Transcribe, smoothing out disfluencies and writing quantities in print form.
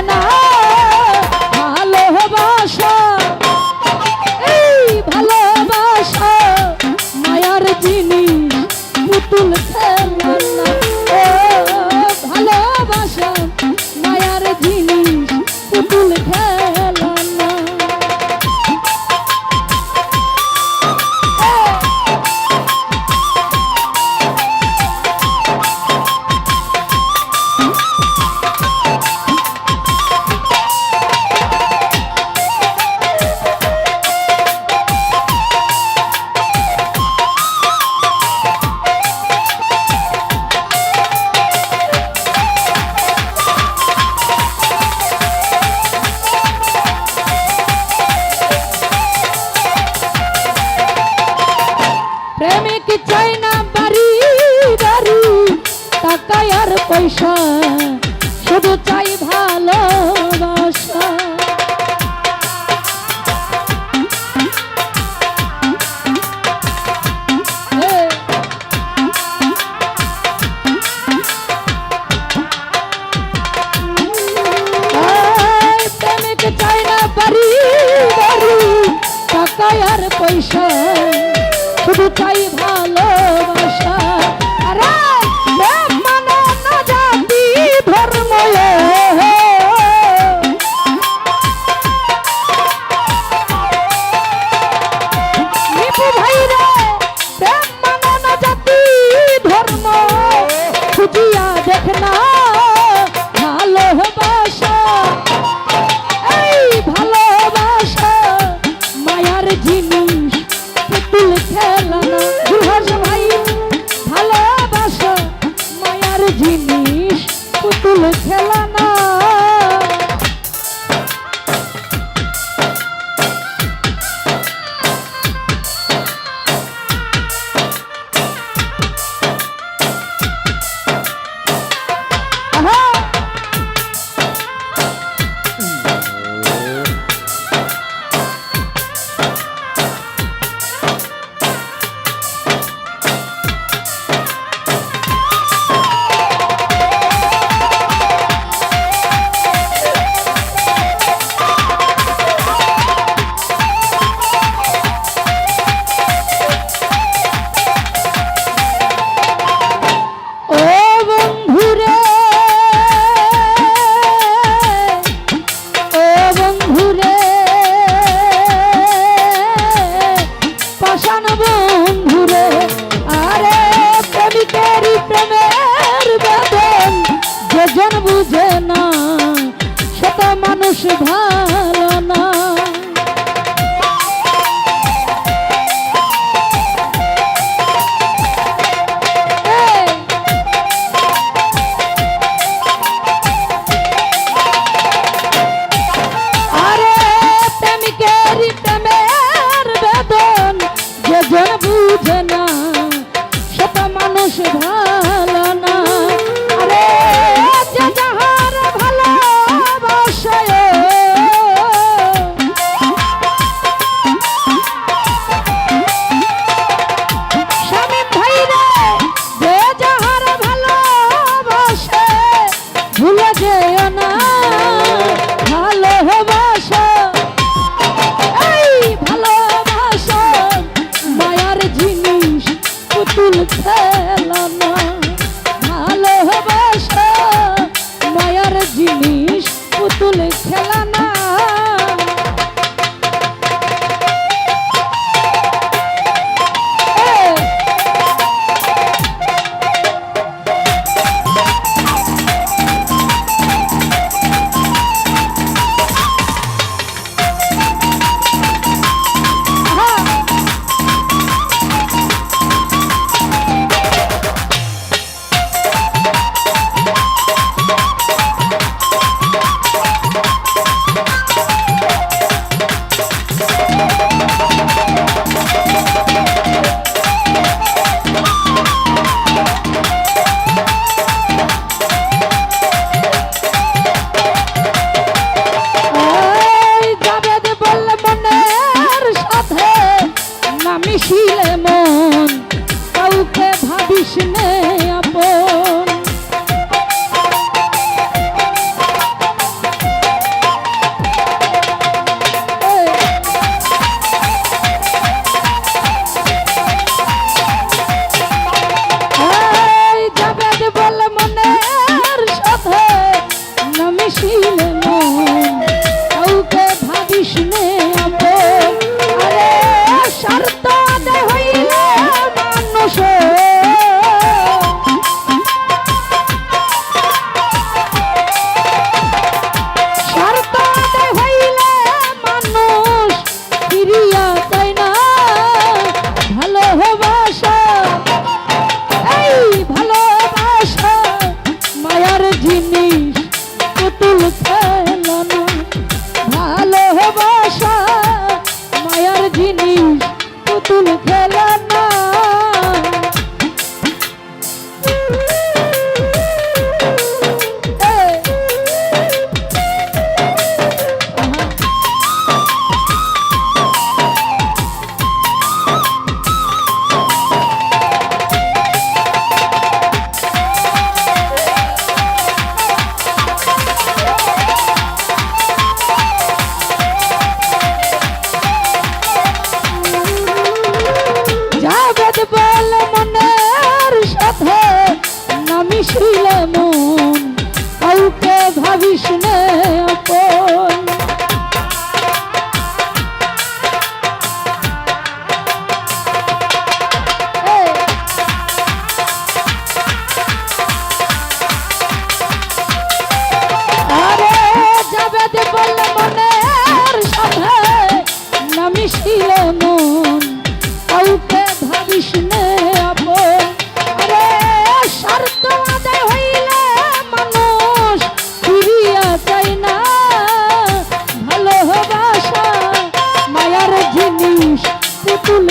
না ভালোবাসা, এই ভালোবাসা মায়ার জিনিস পুতুল খেলনা না। ও ভালোবাসা মায়ার জিনিস পুতুল খেলনা না। প্রেমিক চাই না বাড়ি গাড়ি টাকা আর পয়সা, শুধু চাই ভালোবাসা। প্রেমিক চাই না বাড়ি গাড়ি টাকা আর পয়সা, শুধু চাই ভালোবাসা। আরে প্রেম মানে না জাতি ধর্ম, নিপু ভাই রে প্রেম মানে না জাতি ধর্ম, খুঁজিয়া দেখ না ভালোবাসা, এই ভালোবাসা মায়ার জিনিস পুতুল খেলনা। জুহাস ভাই ভালোবাসা মায়ার জিনিস পুতুল খেলনা। বুঝে না শত মানুষ ভালো না। আরে প্রেমিকেরই প্রেমের বেদন যেজন বুঝে না শত মানুষ ভালো না। আরে যে যাহার ভালোবাসায় ভাবিস নে আপন। আরে যাবে দে বললে মনের সাথে না মিশিল মন, কাউকে ভাবিস নে আপন। আরে স্বার্থ আদায় হইলে মানুষ ফিরিয়া যায় না, ভালোবাসা মায়ার জিনিস পুতুল